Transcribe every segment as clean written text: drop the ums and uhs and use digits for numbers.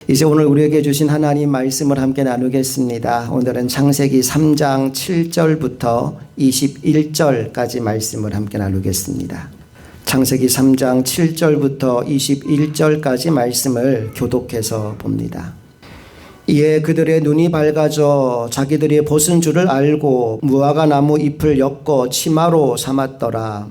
이제 오늘 우리에게 주신 하나님 말씀을 함께 나누겠습니다. 오늘은 창세기 3장 7절부터 21절까지 말씀을 함께 나누겠습니다. 창세기 3장 7절부터 21절까지 말씀을 교독해서 봅니다. 이에 그들의 눈이 밝아져 자기들이 벗은 줄을 알고 무화과 나무 잎을 엮어 치마로 삼았더라.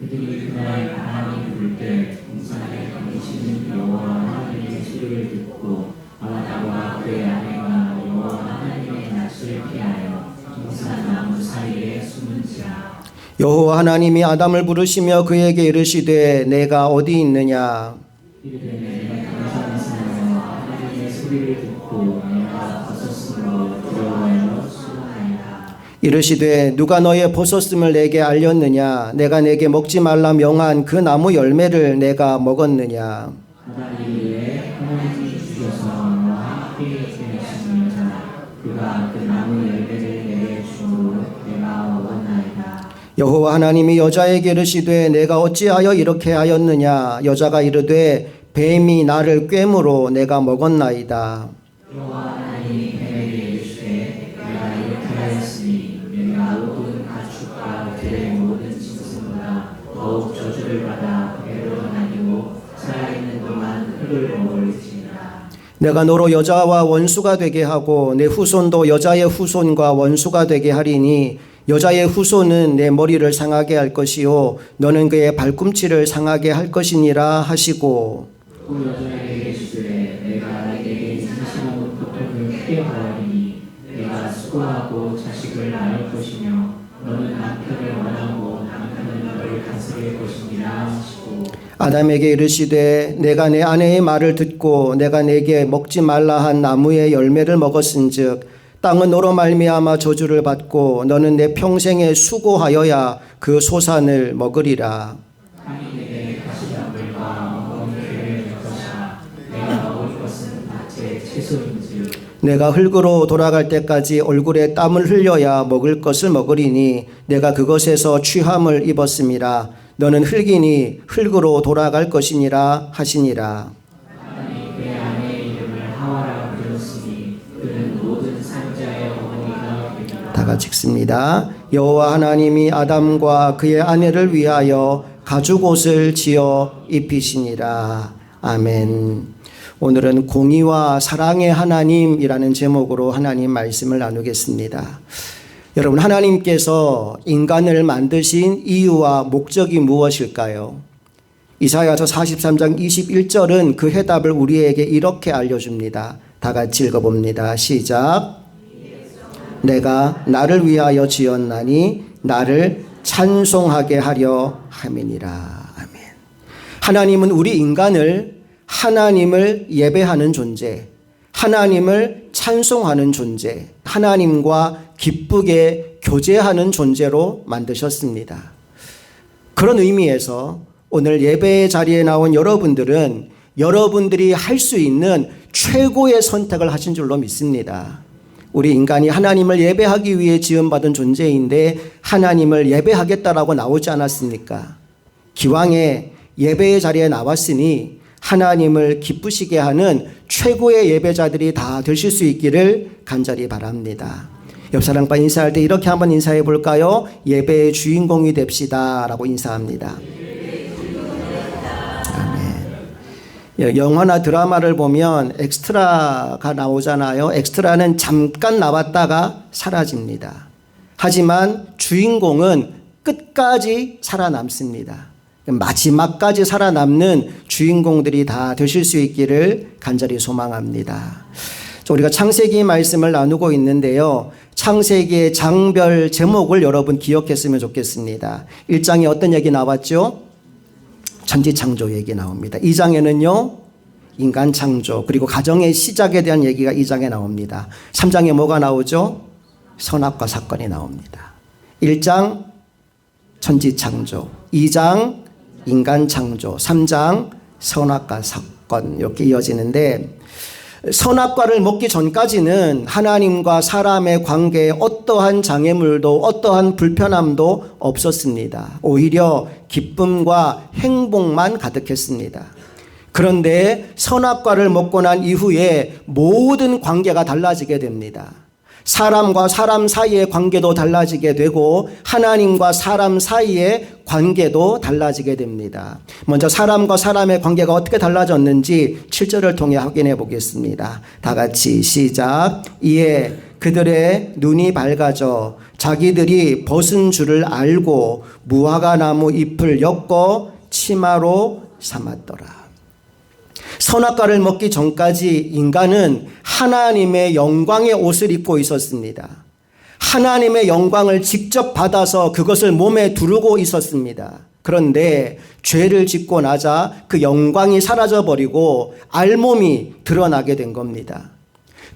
그들이 그날 바람이 불 때 동산에 계시는 여호와 하나님의 소리를 듣고 아담과 그의 아내가 여호와 하나님의 낯을 피하여 동산 나무 사이에 숨은지라. 여호와 하나님이 아담을 부르시며 그에게 이르시되 내가 어디 있느냐. 이르되 내가 동산에서 하나님의 소리를 듣고 내가 벗었으므로 두려워하여 숨어나이다. 이르시되 누가 너의 벗었음을 내게 알렸느냐. 내가 내게 먹지 말라 명한 그 나무 열매를 내가 먹었느냐. 아담이 이르되 하나님이 주셔서 너와 함께 지내신 여자 그가 그 나무 열매를 내게 주므로 내가 먹었나이다. 여호와 하나님이 여자에게 이르시되 내가 어찌하여 이렇게 하였느냐. 여자가 이르되 뱀이 나를 꿰므로 내가 먹었나이다. 여호와 하나님이 뱀에게 이르시되 내가 이렇게 하였으니 내가 모든 가축과 들의 모든 짐승보다 더욱 저주를 받아 배로 다니고 살아있는 동안 흙을 먹을지니라. 내가 너로 여자와 원수가 되게 하고 내 후손도 여자의 후손과 원수가 되게 하리니 여자의 후손은 내 머리를 상하게 할 것이요 너는 그의 발꿈치를 상하게 할 것이니라 하시고 또 여자에게 이르시되 내가 내게 임신하고 고통을 크게 받으리니 내가 수고하고 자식을 낳을 것이며 너는 남편을 원하고 남편은 너를 다스릴 것이니라 하시고 아담에게 이르시되 내가 내 아내의 말을 듣고 내가 내게 먹지 말라 한 나무의 열매를 먹었은즉 땅은 너로 말미암아 저주를 받고 너는 내 평생에 수고하여야 그 소산을 먹으리라. 하나님 내게 가시나물과 멍멍이를 줄 것이라. 내가 먹을 것은 밭의 채소인즉 내가 흙으로 돌아갈 때까지 얼굴에 땀을 흘려야 먹을 것을 먹으리니 내가 그것에서 취함을 입었음이라. 너는 흙이니 흙으로 돌아갈 것이니라 하시니라. 하나님 그의 아내의 이름을 하와라 불렀으니 그는 모든 산자의 어머니가 되리라. 다 같이 읽습니다. 여호와 하나님이 아담과 그의 아내를 위하여 가죽옷을 지어 입히시니라. 아멘. 오늘은 공의와 사랑의 하나님이라는 제목으로 하나님 말씀을 나누겠습니다. 여러분, 하나님께서 인간을 만드신 이유와 목적이 무엇일까요? 이사야서 43장 21절은 그 해답을 우리에게 이렇게 알려줍니다. 다 같이 읽어봅니다. 시작. 내가 나를 위하여 지었나니 나를 찬송하게 하려 함이니라. 아멘. 하나님은 우리 인간을 하나님을 예배하는 존재, 하나님을 찬송하는 존재, 하나님과 기쁘게 교제하는 존재로 만드셨습니다. 그런 의미에서 오늘 예배의 자리에 나온 여러분들은 여러분들이 할 수 있는 최고의 선택을 하신 줄로 믿습니다. 우리 인간이 하나님을 예배하기 위해 지음받은 존재인데 하나님을 예배하겠다라고 나오지 않았습니까? 기왕에 예배의 자리에 나왔으니 하나님을 기쁘시게 하는 최고의 예배자들이 다 되실 수 있기를 간절히 바랍니다. 옆 사람과 인사할 때 이렇게 한번 인사해 볼까요? 예배의 주인공이 됩시다 라고 인사합니다. 아멘. 영화나 드라마를 보면 엑스트라가 나오잖아요. 엑스트라는 잠깐 나왔다가 사라집니다. 하지만 주인공은 끝까지 살아남습니다. 마지막까지 살아남는 주인공들이 다 되실 수 있기를 간절히 소망합니다. 우리가 창세기 말씀을 나누고 있는데요. 창세기의 장별 제목을 여러분 기억했으면 좋겠습니다. 1장에 어떤 얘기 나왔죠? 천지창조 얘기 나옵니다. 2장에는요. 인간 창조 그리고 가정의 시작에 대한 얘기가 2장에 나옵니다. 3장에 뭐가 나오죠? 선악과 사건이 나옵니다. 1장 천지창조, 2장 인간 창조, 3장 선악과 사건 이렇게 이어지는데 선악과를 먹기 전까지는 하나님과 사람의 관계에 어떠한 장애물도 어떠한 불편함도 없었습니다. 오히려 기쁨과 행복만 가득했습니다. 그런데 선악과를 먹고 난 이후에 모든 관계가 달라지게 됩니다. 사람과 사람 사이의 관계도 달라지게 되고 하나님과 사람 사이의 관계도 달라지게 됩니다. 먼저 사람과 사람의 관계가 어떻게 달라졌는지 7절을 통해 확인해 보겠습니다. 다 같이 시작. 이에 그들의 눈이 밝아져 자기들이 벗은 줄을 알고 무화과 나무 잎을 엮어 치마로 삼았더라. 선악과를 먹기 전까지 인간은 하나님의 영광의 옷을 입고 있었습니다. 하나님의 영광을 직접 받아서 그것을 몸에 두르고 있었습니다. 그런데 죄를 짓고 나자 그 영광이 사라져버리고 알몸이 드러나게 된 겁니다.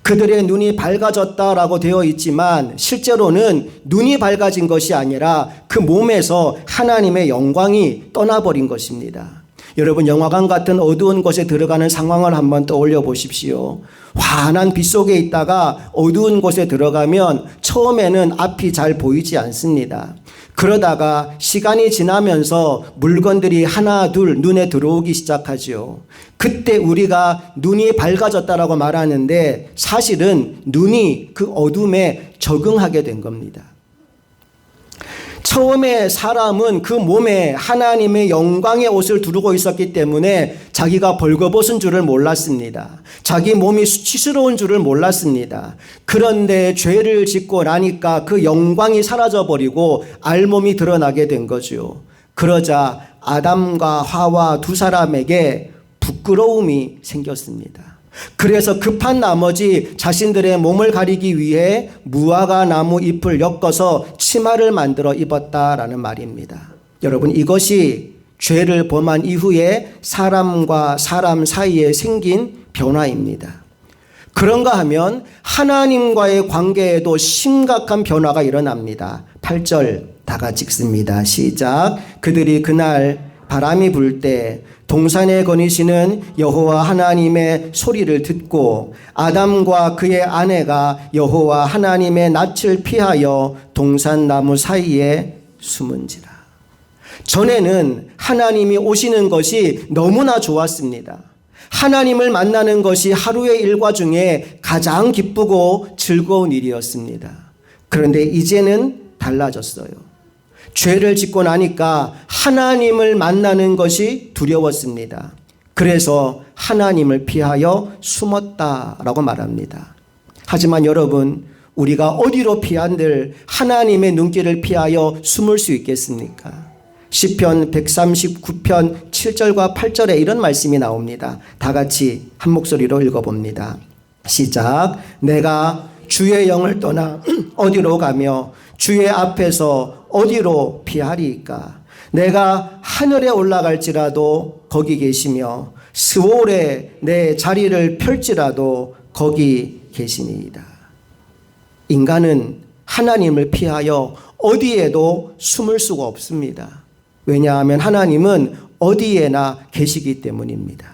그들의 눈이 밝아졌다라고 되어 있지만 실제로는 눈이 밝아진 것이 아니라 그 몸에서 하나님의 영광이 떠나버린 것입니다. 여러분, 영화관 같은 어두운 곳에 들어가는 상황을 한번 떠올려 보십시오. 환한 빛 속에 있다가 어두운 곳에 들어가면 처음에는 앞이 잘 보이지 않습니다. 그러다가 시간이 지나면서 물건들이 하나 둘 눈에 들어오기 시작하죠. 그때 우리가 눈이 밝아졌다라고 말하는데 사실은 눈이 그 어둠에 적응하게 된 겁니다. 처음에 사람은 그 몸에 하나님의 영광의 옷을 두르고 있었기 때문에 자기가 벌거벗은 줄을 몰랐습니다. 자기 몸이 수치스러운 줄을 몰랐습니다. 그런데 죄를 짓고 나니까 그 영광이 사라져버리고 알몸이 드러나게 된 거죠. 그러자 아담과 하와 두 사람에게 부끄러움이 생겼습니다. 그래서 급한 나머지 자신들의 몸을 가리기 위해 무화과 나무 잎을 엮어서 치마를 만들어 입었다라는 말입니다. 여러분, 이것이 죄를 범한 이후에 사람과 사람 사이에 생긴 변화입니다. 그런가 하면 하나님과의 관계에도 심각한 변화가 일어납니다. 8절 다 같이 읽습니다. 시작. 그들이 그날 바람이 불 때 동산에 거니시는 여호와 하나님의 소리를 듣고 아담과 그의 아내가 여호와 하나님의 낯을 피하여 동산나무 사이에 숨은지라. 전에는 하나님이 오시는 것이 너무나 좋았습니다. 하나님을 만나는 것이 하루의 일과 중에 가장 기쁘고 즐거운 일이었습니다. 그런데 이제는 달라졌어요. 죄를 짓고 나니까 하나님을 만나는 것이 두려웠습니다. 그래서 하나님을 피하여 숨었다라고 말합니다. 하지만 여러분, 우리가 어디로 피한들 하나님의 눈길을 피하여 숨을 수 있겠습니까? 시편 139편 7절과 8절에 이런 말씀이 나옵니다. 다 같이 한 목소리로 읽어봅니다. 시작. 내가 주의 영을 떠나 어디로 가며 주의 앞에서 어디로 피하리이까? 내가 하늘에 올라갈지라도 거기 계시며 스올에 내 자리를 펼지라도 거기 계시니이다. 인간은 하나님을 피하여 어디에도 숨을 수가 없습니다. 왜냐하면 하나님은 어디에나 계시기 때문입니다.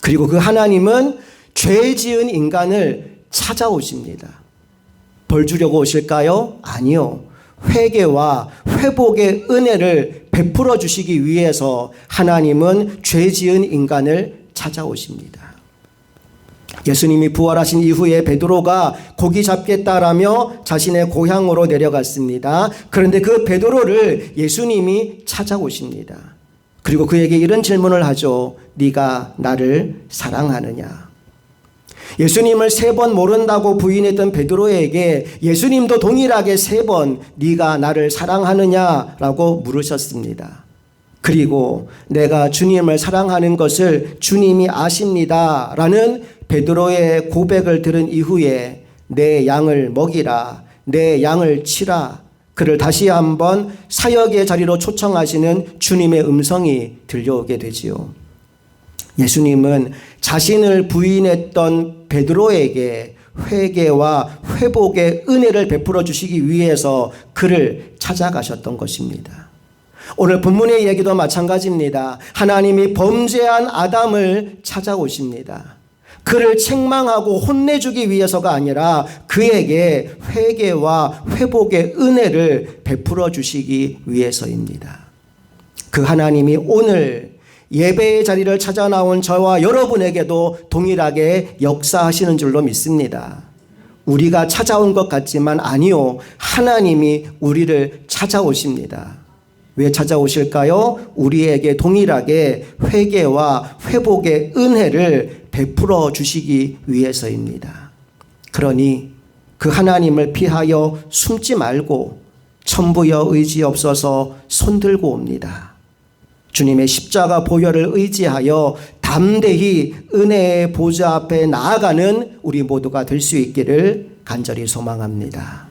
그리고 그 하나님은 죄 지은 인간을 찾아오십니다. 벌 주려고 오실까요? 아니요. 회개와 회복의 은혜를 베풀어 주시기 위해서 하나님은 죄 지은 인간을 찾아오십니다. 예수님이 부활하신 이후에 베드로가 고기 잡겠다라며 자신의 고향으로 내려갔습니다. 그런데 그 베드로를 예수님이 찾아오십니다. 그리고 그에게 이런 질문을 하죠. 네가 나를 사랑하느냐? 예수님을 3번 모른다고 부인했던 베드로에게 예수님도 동일하게 3번 네가 나를 사랑하느냐라고 물으셨습니다. 그리고 내가 주님을 사랑하는 것을 주님이 아십니다 라는 베드로의 고백을 들은 이후에 내 양을 먹이라, 내 양을 치라, 그를 다시 한번 사역의 자리로 초청하시는 주님의 음성이 들려오게 되지요. 예수님은 자신을 부인했던 베드로에게 회개와 회복의 은혜를 베풀어 주시기 위해서 그를 찾아가셨던 것입니다. 오늘 본문의 얘기도 마찬가지입니다. 하나님이 범죄한 아담을 찾아오십니다. 그를 책망하고 혼내주기 위해서가 아니라 그에게 회개와 회복의 은혜를 베풀어 주시기 위해서입니다. 그 하나님이 오늘 예배의 자리를 찾아 나온 저와 여러분에게도 동일하게 역사하시는 줄로 믿습니다. 우리가 찾아온 것 같지만 아니요. 하나님이 우리를 찾아오십니다. 왜 찾아오실까요? 우리에게 동일하게 회개와 회복의 은혜를 베풀어 주시기 위해서입니다. 그러니 그 하나님을 피하여 숨지 말고 천부여 의지 없어서 손들고 옵니다. 주님의 십자가 보혈을 의지하여 담대히 은혜의 보좌 앞에 나아가는 우리 모두가 될 수 있기를 간절히 소망합니다.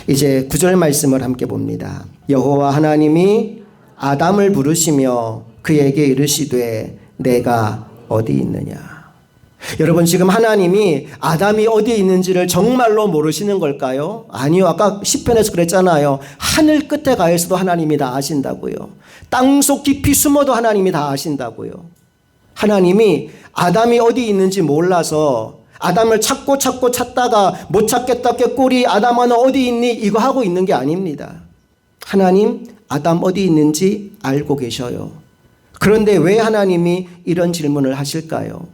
이제 9절 말씀을 함께 봅니다. 여호와 하나님이 아담을 부르시며 그에게 이르시되 내가 어디 있느냐. 여러분, 지금 하나님이 아담이 어디에 있는지를 정말로 모르시는 걸까요? 아니요. 아까 시편에서 그랬잖아요. 하늘 끝에 가 있어도 하나님이 다 아신다고요. 땅속 깊이 숨어도 하나님이 다 아신다고요. 하나님이 아담이 어디 있는지 몰라서 아담을 찾다가 못 찾겠다 꾀꼬리 아담아 너 어디 있니? 이거 하고 있는 게 아닙니다. 하나님 아담 어디 있는지 알고 계셔요. 그런데 왜 하나님이 이런 질문을 하실까요?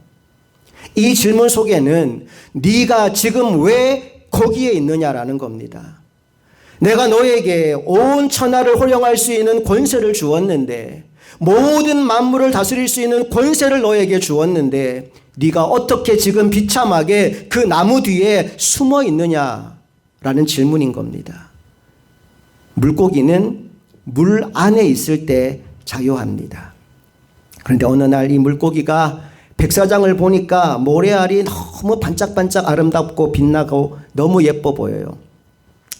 이 질문 속에는 네가 지금 왜 거기에 있느냐라는 겁니다. 내가 너에게 온 천하를 호령할 수 있는 권세를 주었는데, 모든 만물을 다스릴 수 있는 권세를 너에게 주었는데 네가 어떻게 지금 비참하게 그 나무 뒤에 숨어 있느냐라는 질문인 겁니다. 물고기는 물 안에 있을 때 자유합니다. 그런데 어느 날 이 물고기가 백사장을 보니까 모래알이 너무 반짝반짝 아름답고 빛나고 너무 예뻐 보여요.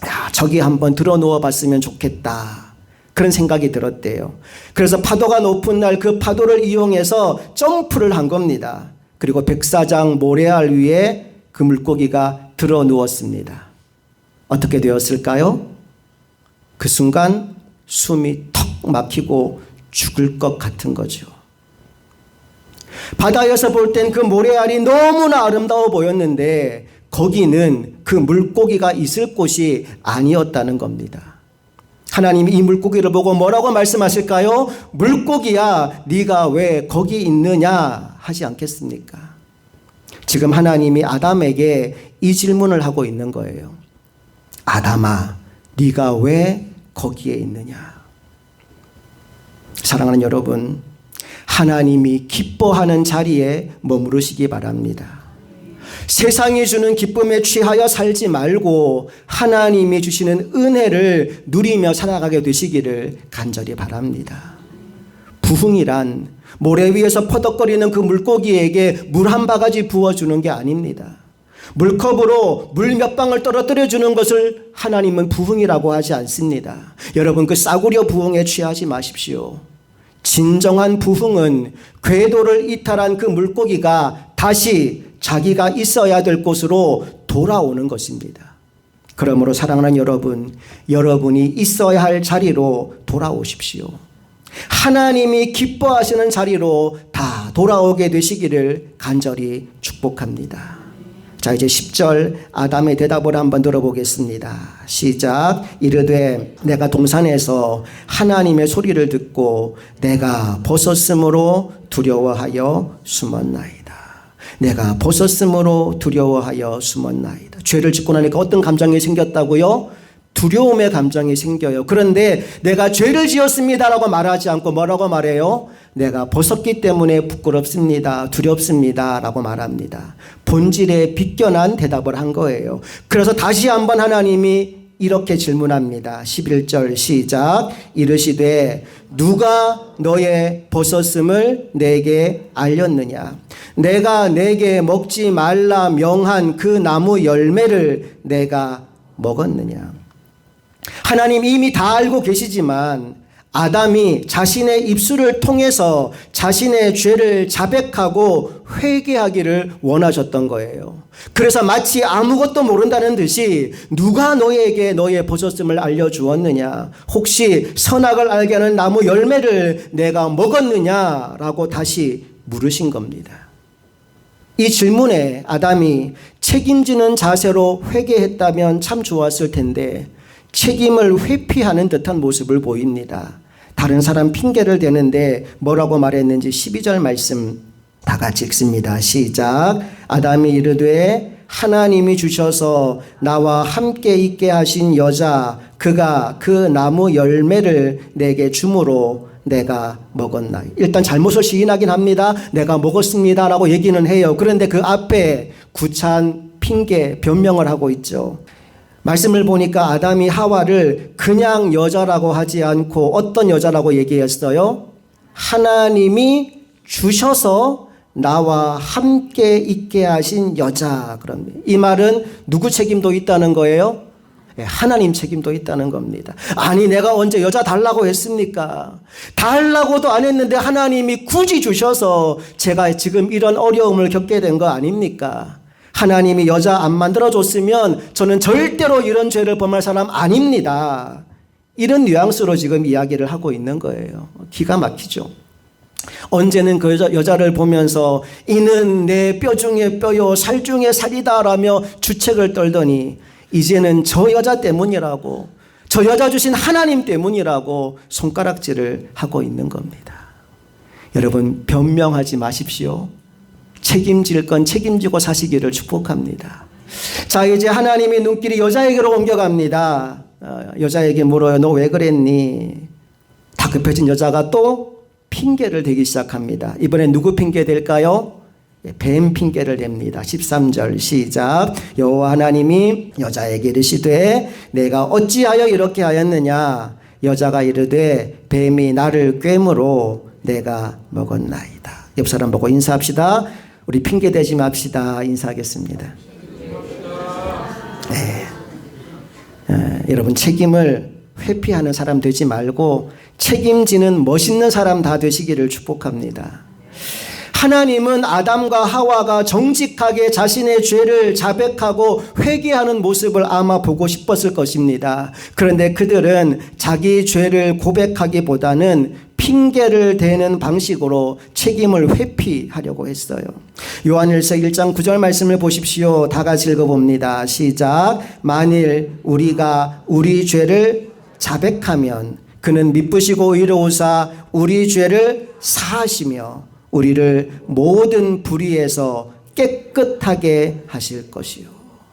야, 저기 한번 들어 누워 봤으면 좋겠다. 그런 생각이 들었대요. 그래서 파도가 높은 날 그 파도를 이용해서 점프를 한 겁니다. 그리고 백사장 모래알 위에 그 물고기가 들어 누웠습니다. 어떻게 되었을까요? 그 순간 숨이 턱 막히고 죽을 것 같은 거죠. 바다에서 볼 땐 그 모래알이 너무나 아름다워 보였는데 거기는 그 물고기가 있을 곳이 아니었다는 겁니다. 하나님이 이 물고기를 보고 뭐라고 말씀하실까요? 물고기야, 네가 왜 거기 있느냐 하지 않겠습니까? 지금 하나님이 아담에게 이 질문을 하고 있는 거예요. 아담아, 네가 왜 거기에 있느냐? 사랑하는 여러분, 하나님이 기뻐하는 자리에 머무르시기 바랍니다. 세상이 주는 기쁨에 취하여 살지 말고 하나님이 주시는 은혜를 누리며 살아가게 되시기를 간절히 바랍니다. 부흥이란 모래 위에서 퍼덕거리는 그 물고기에게 물 한 바가지 부어주는 게 아닙니다. 물컵으로 물 몇 방울 떨어뜨려 주는 것을 하나님은 부흥이라고 하지 않습니다. 여러분, 그 싸구려 부흥에 취하지 마십시오. 진정한 부흥은 궤도를 이탈한 그 물고기가 다시 자기가 있어야 될 곳으로 돌아오는 것입니다. 그러므로 사랑하는 여러분, 여러분이 있어야 할 자리로 돌아오십시오. 하나님이 기뻐하시는 자리로 다 돌아오게 되시기를 간절히 축복합니다. 자, 이제 10절 아담의 대답을 한번 들어보겠습니다. 시작. 이르되 내가 동산에서 하나님의 소리를 듣고 내가 벗었으므로 두려워하여 숨었나이다. 내가 벗었으므로 두려워하여 숨었나이다. 죄를 짓고 나니까 어떤 감정이 생겼다고요? 두려움의 감정이 생겨요. 그런데 내가 죄를 지었습니다라고 말하지 않고 뭐라고 말해요? 내가 벗었기 때문에 부끄럽습니다. 두렵습니다. 라고 말합니다. 본질에 비껴난 대답을 한 거예요. 그래서 다시 한번 하나님이 이렇게 질문합니다. 11절 시작. 이르시되 누가 너의 벗었음을 내게 알렸느냐? 내가 내게 먹지 말라 명한 그 나무 열매를 내가 먹었느냐? 하나님 이미 다 알고 계시지만 아담이 자신의 입술을 통해서 자신의 죄를 자백하고 회개하기를 원하셨던 거예요. 그래서 마치 아무것도 모른다는 듯이 누가 너에게 너의 벗었음을 알려주었느냐? 혹시 선악을 알게 하는 나무 열매를 내가 먹었느냐라고 다시 물으신 겁니다. 이 질문에 아담이 책임지는 자세로 회개했다면 참 좋았을 텐데 책임을 회피하는 듯한 모습을 보입니다. 다른 사람 핑계를 대는데 뭐라고 말했는지 12절 말씀 다 같이 읽습니다. 시작. 아담이 이르되 하나님이 주셔서 나와 함께 있게 하신 여자 그가 그 나무 열매를 내게 주므로 내가 먹었나이. 일단 잘못을 시인하긴 합니다. 내가 먹었습니다 라고 얘기는 해요. 그런데 그 앞에 구차한 핑계 변명을 하고 있죠. 말씀을 보니까 아담이 하와를 그냥 여자라고 하지 않고 어떤 여자라고 얘기했어요? 하나님이 주셔서 나와 함께 있게 하신 여자. 그럽니다. 이 말은 누구 책임도 있다는 거예요? 하나님 책임도 있다는 겁니다. 아니 내가 언제 여자 달라고 했습니까? 달라고도 안 했는데 하나님이 굳이 주셔서 제가 지금 이런 어려움을 겪게 된 거 아닙니까? 하나님이 여자 안 만들어줬으면 저는 절대로 이런 죄를 범할 사람 아닙니다. 이런 뉘앙스로 지금 이야기를 하고 있는 거예요. 기가 막히죠. 언제는 그 여자를 보면서 이는 내 뼈 중에 뼈요 살 중에 살이다라며 주책을 떨더니 이제는 저 여자 때문이라고, 저 여자 주신 하나님 때문이라고 손가락질을 하고 있는 겁니다. 여러분 변명하지 마십시오. 책임질 건 책임지고 사시기를 축복합니다. 자, 이제 하나님의 눈길이 여자에게로 옮겨갑니다. 여자에게 물어요. 너 왜 그랬니? 다급해진 여자가 또 핑계를 대기 시작합니다. 이번엔 누구 핑계 댈까요? 뱀 핑계를 댑니다. 13절 시작. 여호와 하나님이 여자에게 이르시되 내가 어찌하여 이렇게 하였느냐? 여자가 이르되 뱀이 나를 꿰므로 내가 먹었나이다. 옆 사람 보고 인사합시다. 우리 핑계 대지 맙시다. 인사하겠습니다. 네. 여러분 책임을 회피하는 사람 되지 말고 책임지는 멋있는 사람 다 되시기를 축복합니다. 하나님은 아담과 하와가 정직하게 자신의 죄를 자백하고 회개하는 모습을 아마 보고 싶었을 것입니다. 그런데 그들은 자기 죄를 고백하기보다는 핑계를 대는 방식으로 책임을 회피하려고 했어요. 요한일서 1장 9절 말씀을 보십시오. 다 같이 읽어봅니다. 시작. 만일 우리가 우리 죄를 자백하면 그는 미쁘시고 의로우사 우리 죄를 사하시며 우리를 모든 불의에서 깨끗하게 하실 것이요.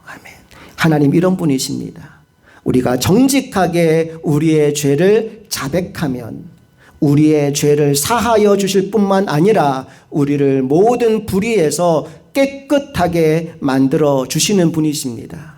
아멘. 하나님 이런 분이십니다. 우리가 정직하게 우리의 죄를 자백하면 우리의 죄를 사하여 주실 뿐만 아니라 우리를 모든 불의에서 깨끗하게 만들어 주시는 분이십니다.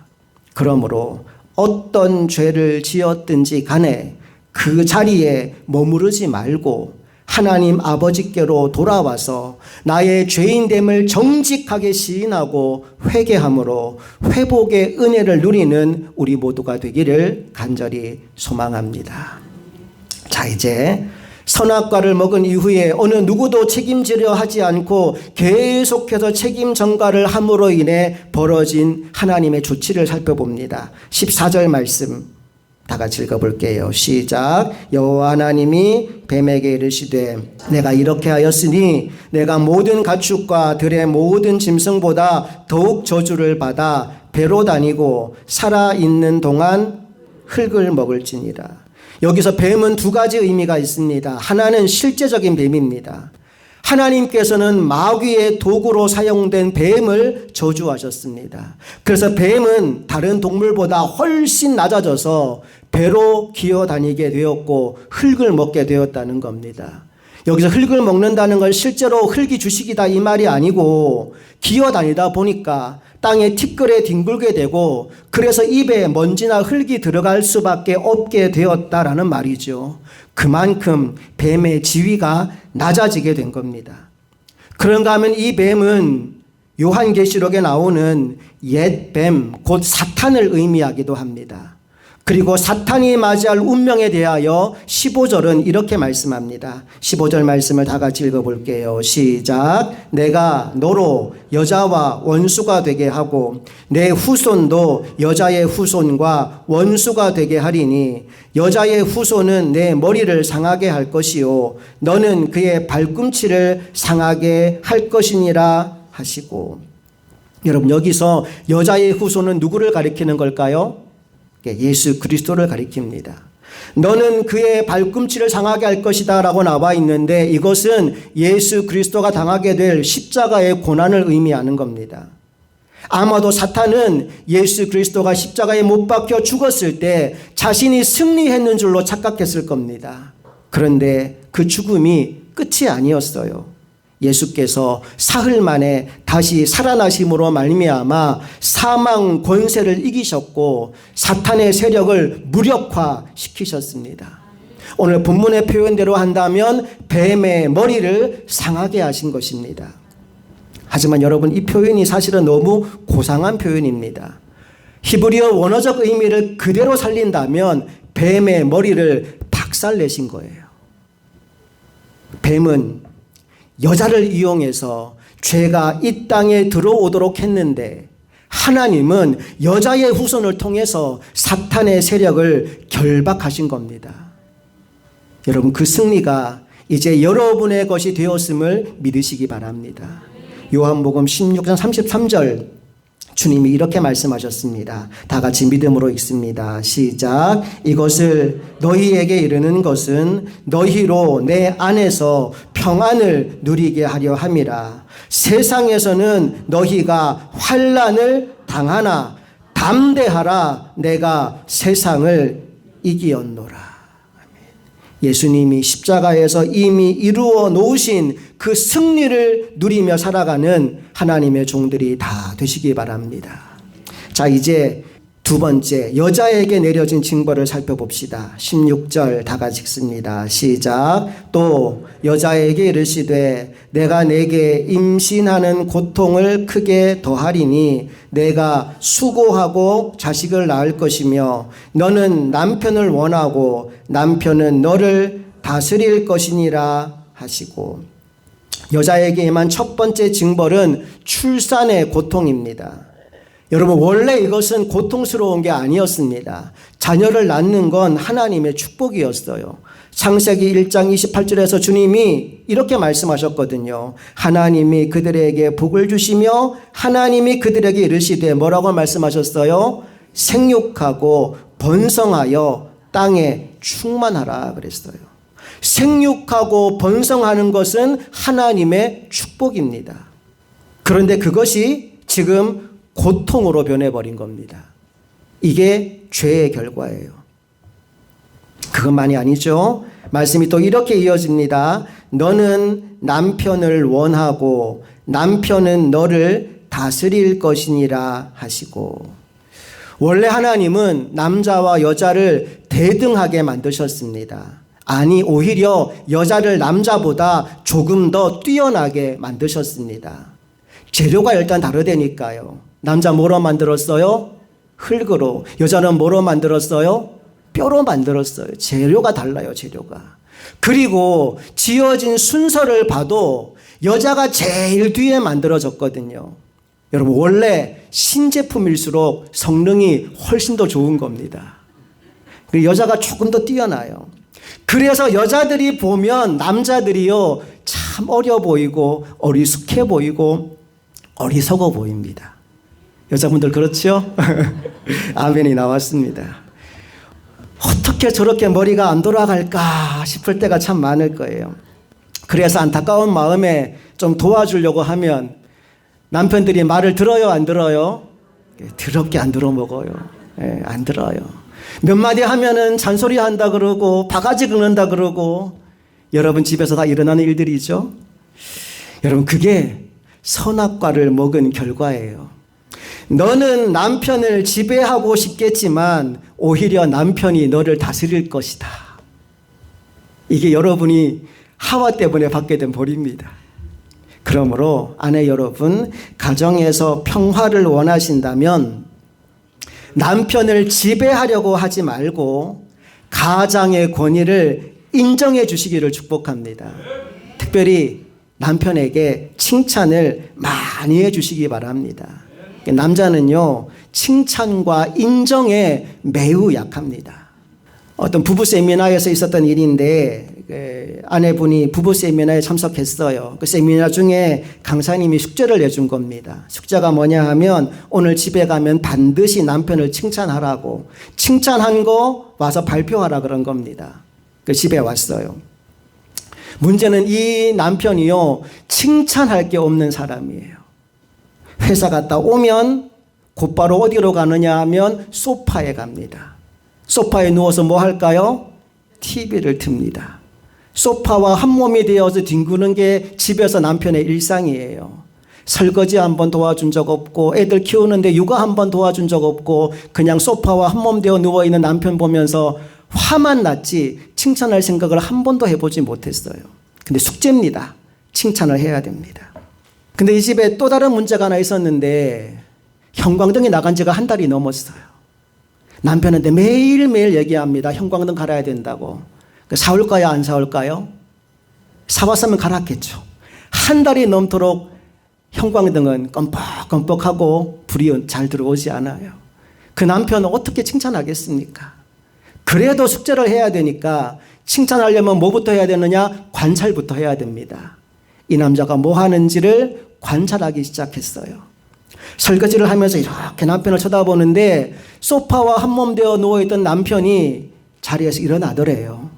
그러므로 어떤 죄를 지었든지 간에 그 자리에 머무르지 말고 하나님 아버지께로 돌아와서 나의 죄인됨을 정직하게 시인하고 회개함으로 회복의 은혜를 누리는 우리 모두가 되기를 간절히 소망합니다. 자, 이제 선악과를 먹은 이후에 어느 누구도 책임지려 하지 않고 계속해서 책임 전가를 함으로 인해 벌어진 하나님의 조치를 살펴봅니다. 14절 말씀 다 같이 읽어볼게요. 시작. 여호와 하나님이 뱀에게 이르시되 내가 이렇게 하였으니 내가 모든 가축과 들의 모든 짐승보다 더욱 저주를 받아 배로 다니고 살아있는 동안 흙을 먹을지니라. 여기서 뱀은 두 가지 의미가 있습니다. 하나는 실제적인 뱀입니다. 하나님께서는 마귀의 도구로 사용된 뱀을 저주하셨습니다. 그래서 뱀은 다른 동물보다 훨씬 낮아져서 배로 기어다니게 되었고 흙을 먹게 되었다는 겁니다. 여기서 흙을 먹는다는 건 실제로 흙이 주식이다 이 말이 아니고 기어다니다 보니까 땅에 티끌에 뒹굴게 되고 그래서 입에 먼지나 흙이 들어갈 수밖에 없게 되었다라는 말이죠. 그만큼 뱀의 지위가 낮아지게 된 겁니다. 그런가 하면 이 뱀은 요한계시록에 나오는 옛 뱀, 곧 사탄을 의미하기도 합니다. 그리고 사탄이 맞이할 운명에 대하여 15절은 이렇게 말씀합니다. 15절 말씀을 다 같이 읽어볼게요. 시작. 내가 너로 여자와 원수가 되게 하고 내 후손도 여자의 후손과 원수가 되게 하리니 여자의 후손은 내 머리를 상하게 할 것이요 너는 그의 발꿈치를 상하게 할 것이니라 하시고. 여러분 여기서 여자의 후손은 누구를 가리키는 걸까요? 예수 그리스도를 가리킵니다. 너는 그의 발꿈치를 상하게 할 것이다 라고 나와 있는데 이것은 예수 그리스도가 당하게 될 십자가의 고난을 의미하는 겁니다. 아마도 사탄은 예수 그리스도가 십자가에 못 박혀 죽었을 때 자신이 승리했는 줄로 착각했을 겁니다. 그런데 그 죽음이 끝이 아니었어요. 예수께서 사흘 만에 다시 살아나심으로 말미암아 사망 권세를 이기셨고 사탄의 세력을 무력화시키셨습니다. 오늘 본문의 표현대로 한다면 뱀의 머리를 상하게 하신 것입니다. 하지만 여러분, 이 표현이 사실은 너무 고상한 표현입니다. 히브리어 원어적 의미를 그대로 살린다면 뱀의 머리를 박살내신 거예요. 뱀은 여자를 이용해서 죄가 이 땅에 들어오도록 했는데 하나님은 여자의 후손을 통해서 사탄의 세력을 결박하신 겁니다. 여러분, 그 승리가 이제 여러분의 것이 되었음을 믿으시기 바랍니다. 요한복음 16장 33절 주님이 이렇게 말씀하셨습니다. 다 같이 믿음으로 읽습니다. 시작. 이것을 너희에게 이르는 것은 너희로 내 안에서 평안을 누리게 하려 함이라. 세상에서는 너희가 환난을 당하나 담대하라. 내가 세상을 이기었노라. 예수님이 십자가에서 이미 이루어 놓으신 그 승리를 누리며 살아가는 하나님의 종들이 다 되시기 바랍니다. 자, 이제 두 번째 여자에게 내려진 징벌을 살펴봅시다. 16절 다 같이 읽습니다. 시작. 또 여자에게 이르시되 내가 내게 임신하는 고통을 크게 더하리니 내가 수고하고 자식을 낳을 것이며 너는 남편을 원하고 남편은 너를 다스릴 것이니라 하시고, 여자에게 임한 첫 번째 징벌은 출산의 고통입니다. 여러분, 원래 이것은 고통스러운 게 아니었습니다. 자녀를 낳는 건 하나님의 축복이었어요. 창세기 1장 28절에서 주님이 이렇게 말씀하셨거든요. 하나님이 그들에게 복을 주시며 하나님이 그들에게 이르시되 뭐라고 말씀하셨어요? 생육하고 번성하여 땅에 충만하라 그랬어요. 생육하고 번성하는 것은 하나님의 축복입니다. 그런데 그것이 지금 고통으로 변해버린 겁니다. 이게 죄의 결과예요. 그것만이 아니죠. 말씀이 또 이렇게 이어집니다. 너는 남편을 원하고 남편은 너를 다스릴 것이니라 하시고, 원래 하나님은 남자와 여자를 대등하게 만드셨습니다. 아니, 오히려 여자를 남자보다 조금 더 뛰어나게 만드셨습니다. 재료가 일단 다르다니까요. 남자 뭐로 만들었어요? 흙으로. 여자는 뭐로 만들었어요? 뼈로 만들었어요. 재료가 달라요, 재료가. 그리고 지어진 순서를 봐도 여자가 제일 뒤에 만들어졌거든요. 여러분, 원래 신제품일수록 성능이 훨씬 더 좋은 겁니다. 그리고 여자가 조금 더 뛰어나요. 그래서 여자들이 보면 남자들이요, 참 어려 보이고 어리숙해 보이고 어리석어 보입니다. 여자분들 그렇죠? 아멘이 나왔습니다. 어떻게 저렇게 머리가 안 돌아갈까 싶을 때가 참 많을 거예요. 그래서 안타까운 마음에 좀 도와주려고 하면 남편들이 말을 들어요, 안 들어요? 더럽게 안 들어먹어요. 안 들어요. 몇 마디 하면은 잔소리 한다 그러고 바가지 긁는다 그러고, 여러분 집에서 다 일어나는 일들이죠. 여러분, 그게 선악과를 먹은 결과예요. 너는 남편을 지배하고 싶겠지만 오히려 남편이 너를 다스릴 것이다. 이게 여러분이 하와 때문에 받게 된 벌입니다. 그러므로 아내 여러분, 가정에서 평화를 원하신다면 남편을 지배하려고 하지 말고 가장의 권위를 인정해 주시기를 축복합니다. 특별히 남편에게 칭찬을 많이 해 주시기 바랍니다. 남자는요, 칭찬과 인정에 매우 약합니다. 어떤 부부 세미나에서 있었던 일인데 아내분이 부부 세미나에 참석했어요. 그 세미나 중에 강사님이 숙제를 내준 겁니다. 숙제가 뭐냐 하면 오늘 집에 가면 반드시 남편을 칭찬하라고, 칭찬한 거 와서 발표하라 그런 겁니다. 그 집에 왔어요. 문제는 이 남편이요, 칭찬할 게 없는 사람이에요. 회사 갔다 오면 곧바로 어디로 가느냐 하면 소파에 갑니다. 소파에 누워서 뭐 할까요? TV를 틉니다. 소파와 한 몸이 되어서 뒹구는 게 집에서 남편의 일상이에요. 설거지 한번 도와준 적 없고, 애들 키우는데 육아 한번 도와준 적 없고, 그냥 소파와 한 몸 되어 누워있는 남편 보면서 화만 났지 칭찬할 생각을 한 번도 해보지 못했어요. 근데 숙제입니다. 칭찬을 해야 됩니다. 근데 이 집에 또 다른 문제가 하나 있었는데, 형광등이 나간 지가 한 달이 넘었어요. 남편한테 매일매일 얘기합니다. 형광등 갈아야 된다고. 사올까요? 안 사올까요? 사왔으면 갈았겠죠. 한 달이 넘도록 형광등은 껌뻑껌뻑하고 불이 잘 들어오지 않아요. 그 남편은 어떻게 칭찬하겠습니까? 그래도 숙제를 해야 되니까 칭찬하려면 뭐부터 해야 되느냐? 관찰부터 해야 됩니다. 이 남자가 뭐 하는지를 관찰하기 시작했어요. 설거지를 하면서 이렇게 남편을 쳐다보는데 소파와 한 몸 되어 누워있던 남편이 자리에서 일어나더래요.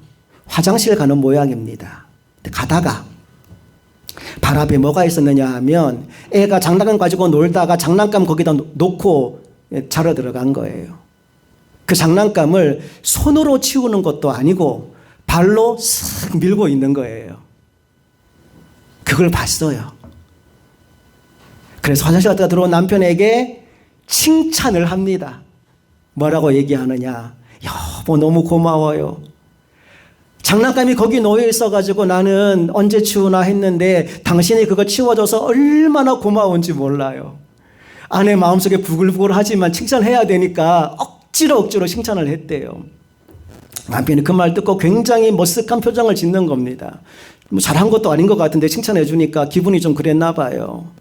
화장실 가는 모양입니다. 가다가 발 앞에 뭐가 있었느냐 하면 애가 장난감 가지고 놀다가 장난감 거기다 놓고 자러 들어간 거예요. 그 장난감을 손으로 치우는 것도 아니고 발로 쓱 밀고 있는 거예요. 그걸 봤어요. 그래서 화장실 갔다가 들어온 남편에게 칭찬을 합니다. 뭐라고 얘기하느냐? 여보, 너무 고마워요. 장난감이 거기 놓여 있어가지고 나는 언제 치우나 했는데 당신이 그거 치워줘서 얼마나 고마운지 몰라요. 아내 마음속에 부글부글 하지만 칭찬해야 되니까 억지로 칭찬을 했대요. 남편이 그 말 듣고 굉장히 머쓱한 표정을 짓는 겁니다. 뭐 잘한 것도 아닌 것 같은데 칭찬해 주니까 기분이 좀 그랬나 봐요.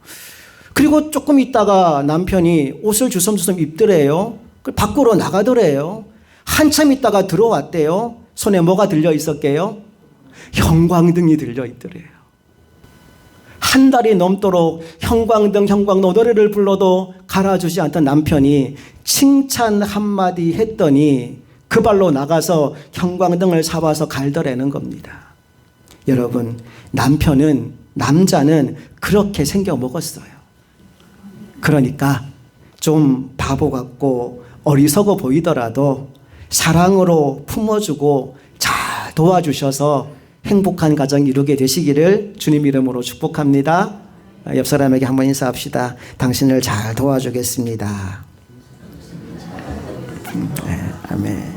그리고 조금 있다가 남편이 옷을 주섬주섬 입더래요. 밖으로 나가더래요. 한참 있다가 들어왔대요. 손에 뭐가 들려 있었게요? 형광등이 들려 있더래요. 한 달이 넘도록 형광등 노래를 불러도 갈아주지 않던 남편이 칭찬 한마디 했더니 그 발로 나가서 형광등을 사와서 갈더라는 겁니다. 여러분, 남자는 그렇게 생겨 먹었어요. 그러니까 좀 바보 같고 어리석어 보이더라도 사랑으로 품어주고 잘 도와주셔서 행복한 가정 이루게 되시기를 주님 이름으로 축복합니다. 옆 사람에게 한번 인사합시다. 당신을 잘 도와주겠습니다. 아멘.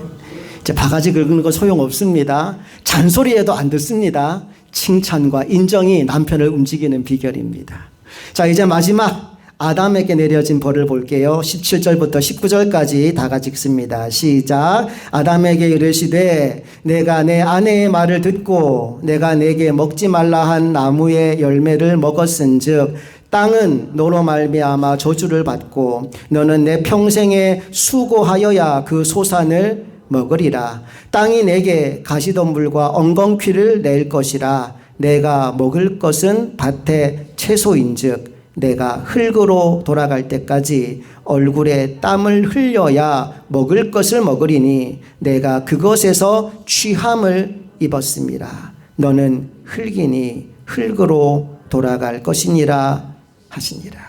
이제 바가지 긁는 거 소용없습니다. 잔소리해도 안 듣습니다. 칭찬과 인정이 남편을 움직이는 비결입니다. 자, 이제 마지막 아담에게 내려진 벌을 볼게요. 17절부터 19절까지 다 같이 읽습니다. 시작. 아담에게 이르시되 내가 내 아내의 말을 듣고 내가 내게 먹지 말라 한 나무의 열매를 먹었은즉 땅은 너로 말미암아 저주를 받고 너는 내 평생에 수고하여야 그 소산을 먹으리라. 땅이 내게 가시덤불과 엉겅퀴를 낼 것이라. 내가 먹을 것은 밭의 채소인즉 내가 흙으로 돌아갈 때까지 얼굴에 땀을 흘려야 먹을 것을 먹으리니 내가 그것에서 취함을 입었습니다. 너는 흙이니 흙으로 돌아갈 것이니라 하시니라.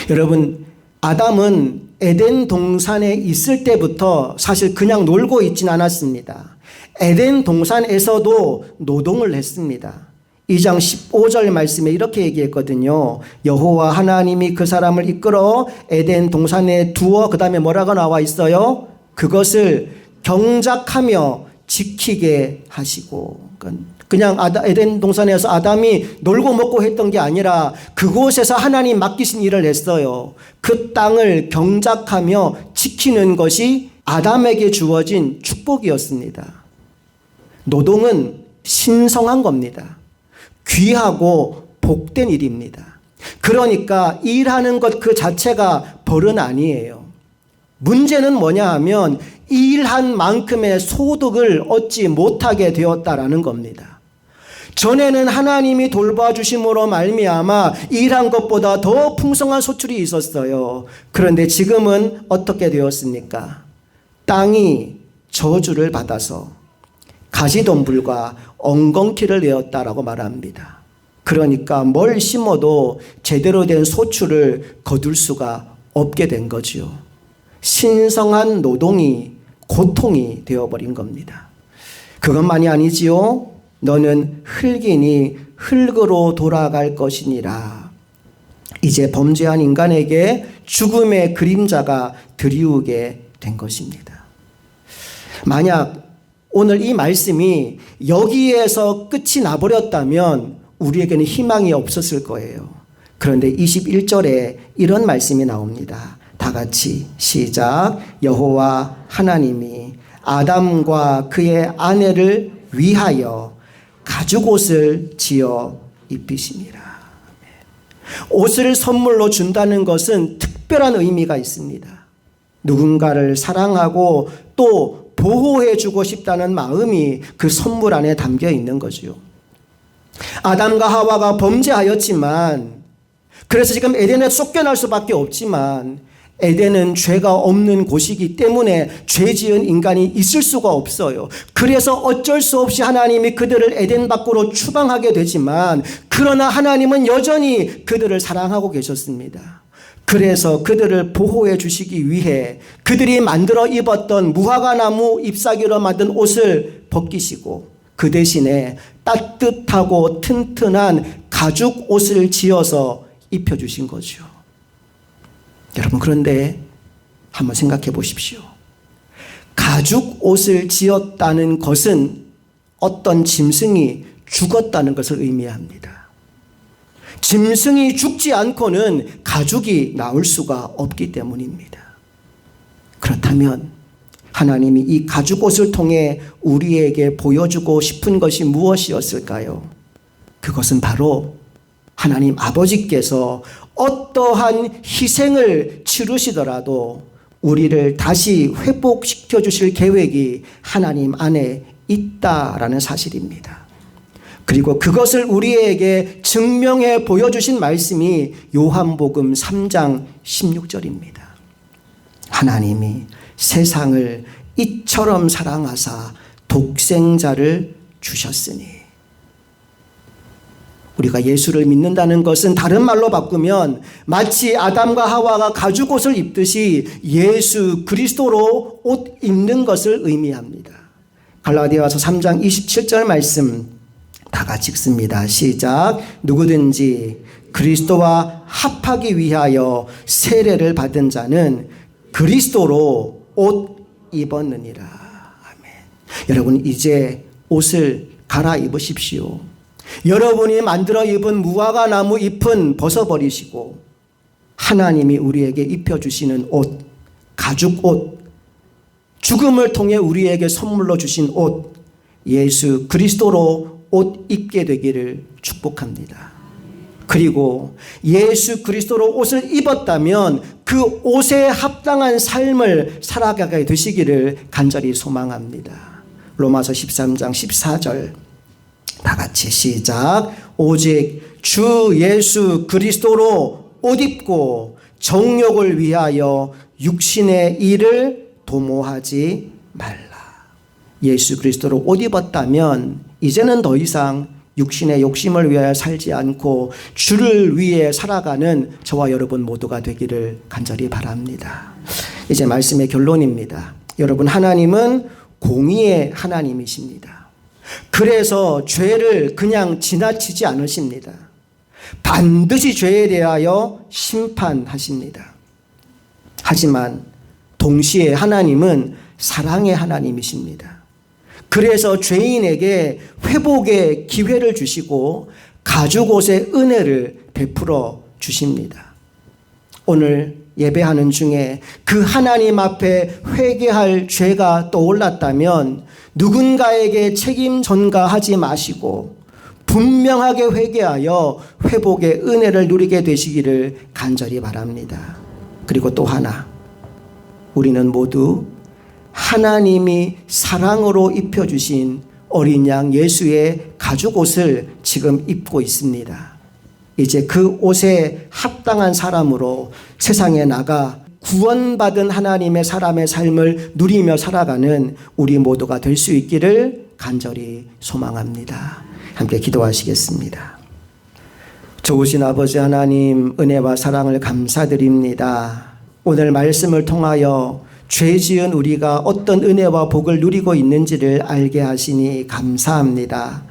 여러분, 아담은 에덴 동산에 있을 때부터 사실 그냥 놀고 있진 않았습니다. 에덴 동산에서도 노동을 했습니다. 2장 15절 말씀에 이렇게 얘기했거든요. 여호와 하나님이 그 사람을 이끌어 에덴 동산에 두어 그 다음에 뭐라고 나와 있어요? 그것을 경작하며 지키게 하시고. 그냥 에덴 동산에서 아담이 놀고 먹고 했던 게 아니라 그곳에서 하나님 맡기신 일을 했어요. 그 땅을 경작하며 지키는 것이 아담에게 주어진 축복이었습니다. 노동은 신성한 겁니다. 귀하고 복된 일입니다. 그러니까 일하는 것 그 자체가 벌은 아니에요. 문제는 뭐냐 하면 일한 만큼의 소득을 얻지 못하게 되었다라는 겁니다. 전에는 하나님이 돌봐주심으로 말미암아 일한 것보다 더 풍성한 소출이 있었어요. 그런데 지금은 어떻게 되었습니까? 땅이 저주를 받아서 가시덤불과 엉겅퀴를 내었다라고 말합니다. 그러니까 뭘 심어도 제대로 된 소출을 거둘 수가 없게 된 거지요. 신성한 노동이 고통이 되어버린 겁니다. 그것만이 아니지요. 너는 흙이니 흙으로 돌아갈 것이니라. 이제 범죄한 인간에게 죽음의 그림자가 드리우게 된 것입니다. 만약 오늘 이 말씀이 여기에서 끝이 나버렸다면 우리에게는 희망이 없었을 거예요. 그런데 21절에 이런 말씀이 나옵니다. 다 같이 시작. 여호와 하나님이 아담과 그의 아내를 위하여 가죽옷을 지어 입히시니라. 옷을 선물로 준다는 것은 특별한 의미가 있습니다. 누군가를 사랑하고 또 보호해주고 싶다는 마음이 그 선물 안에 담겨 있는 거죠. 아담과 하와가 범죄하였지만, 그래서 지금 에덴에 쫓겨날 수밖에 없지만, 에덴은 죄가 없는 곳이기 때문에 죄 지은 인간이 있을 수가 없어요. 그래서 어쩔 수 없이 하나님이 그들을 에덴 밖으로 추방하게 되지만, 그러나 하나님은 여전히 그들을 사랑하고 계셨습니다. 그래서 그들을 보호해 주시기 위해 그들이 만들어 입었던 무화과 나무 잎사귀로 만든 옷을 벗기시고 그 대신에 따뜻하고 튼튼한 가죽 옷을 지어서 입혀주신 거죠. 여러분, 그런데 한번 생각해 보십시오. 가죽 옷을 지었다는 것은 어떤 짐승이 죽었다는 것을 의미합니다. 짐승이 죽지 않고는 가죽이 나올 수가 없기 때문입니다. 그렇다면 하나님이 이 가죽 옷을 통해 우리에게 보여주고 싶은 것이 무엇이었을까요? 그것은 바로 하나님 아버지께서 어떠한 희생을 치르시더라도 우리를 다시 회복시켜 주실 계획이 하나님 안에 있다라는 사실입니다. 그리고 그것을 우리에게 증명해 보여주신 말씀이 요한복음 3장 16절입니다. 하나님이 세상을 이처럼 사랑하사 독생자를 주셨으니. 우리가 예수를 믿는다는 것은 다른 말로 바꾸면 마치 아담과 하와가 가죽옷을 입듯이 예수 그리스도로 옷 입는 것을 의미합니다. 갈라디아서 3장 27절 말씀 다 같이 읽습니다. 시작. 누구든지 그리스도와 합하기 위하여 세례를 받은 자는 그리스도로 옷 입었느니라. 아멘. 여러분, 이제 옷을 갈아입으십시오. 여러분이 만들어 입은 무화과 나무 잎은 벗어버리시고 하나님이 우리에게 입혀주시는 옷, 가죽 옷, 죽음을 통해 우리에게 선물로 주신 옷, 예수 그리스도로 옷 입게 되기를 축복합니다. 그리고 예수 그리스도로 옷을 입었다면 그 옷에 합당한 삶을 살아가게 되시기를 간절히 소망합니다. 로마서 13장 14절 다 같이 시작. 오직 주 예수 그리스도로 옷 입고 정욕을 위하여 육신의 일을 도모하지 말라. 예수 그리스도로 옷 입었다면 이제는 더 이상 육신의 욕심을 위하여 살지 않고 주를 위해 살아가는 저와 여러분 모두가 되기를 간절히 바랍니다. 이제 말씀의 결론입니다. 여러분, 하나님은 공의의 하나님이십니다. 그래서 죄를 그냥 지나치지 않으십니다. 반드시 죄에 대하여 심판하십니다. 하지만 동시에 하나님은 사랑의 하나님이십니다. 그래서 죄인에게 회복의 기회를 주시고 가죽옷의 은혜를 베풀어 주십니다. 오늘 예배하는 중에 그 하나님 앞에 회개할 죄가 떠올랐다면 누군가에게 책임 전가하지 마시고 분명하게 회개하여 회복의 은혜를 누리게 되시기를 간절히 바랍니다. 그리고 또 하나, 우리는 모두 하나님이 사랑으로 입혀주신 어린 양 예수의 가죽 옷을 지금 입고 있습니다. 이제 그 옷에 합당한 사람으로 세상에 나가 구원받은 하나님의 사람의 삶을 누리며 살아가는 우리 모두가 될 수 있기를 간절히 소망합니다. 함께 기도하시겠습니다. 좋으신 아버지 하나님, 은혜와 사랑을 감사드립니다. 오늘 말씀을 통하여 죄 지은 우리가 어떤 은혜와 복을 누리고 있는지를 알게 하시니 감사합니다.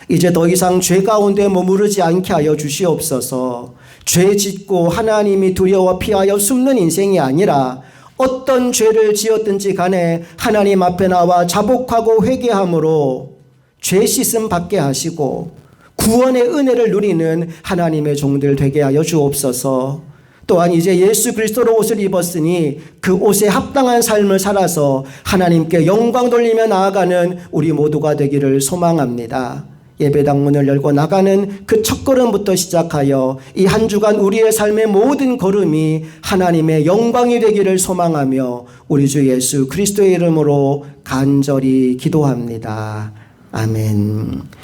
이제 더 이상 죄 가운데 머무르지 않게 하여 주시옵소서. 죄 짓고 하나님이 두려워 피하여 숨는 인생이 아니라 어떤 죄를 지었든지 간에 하나님 앞에 나와 자복하고 회개함으로 죄 씻음 받게 하시고 구원의 은혜를 누리는 하나님의 종들 되게 하여 주옵소서. 또한 이제 예수 그리스도로 옷을 입었으니 그 옷에 합당한 삶을 살아서 하나님께 영광 돌리며 나아가는 우리 모두가 되기를 소망합니다. 예배당 문을 열고 나가는 그 첫걸음부터 시작하여 이 한 주간 우리의 삶의 모든 걸음이 하나님의 영광이 되기를 소망하며 우리 주 예수 그리스도의 이름으로 간절히 기도합니다. 아멘.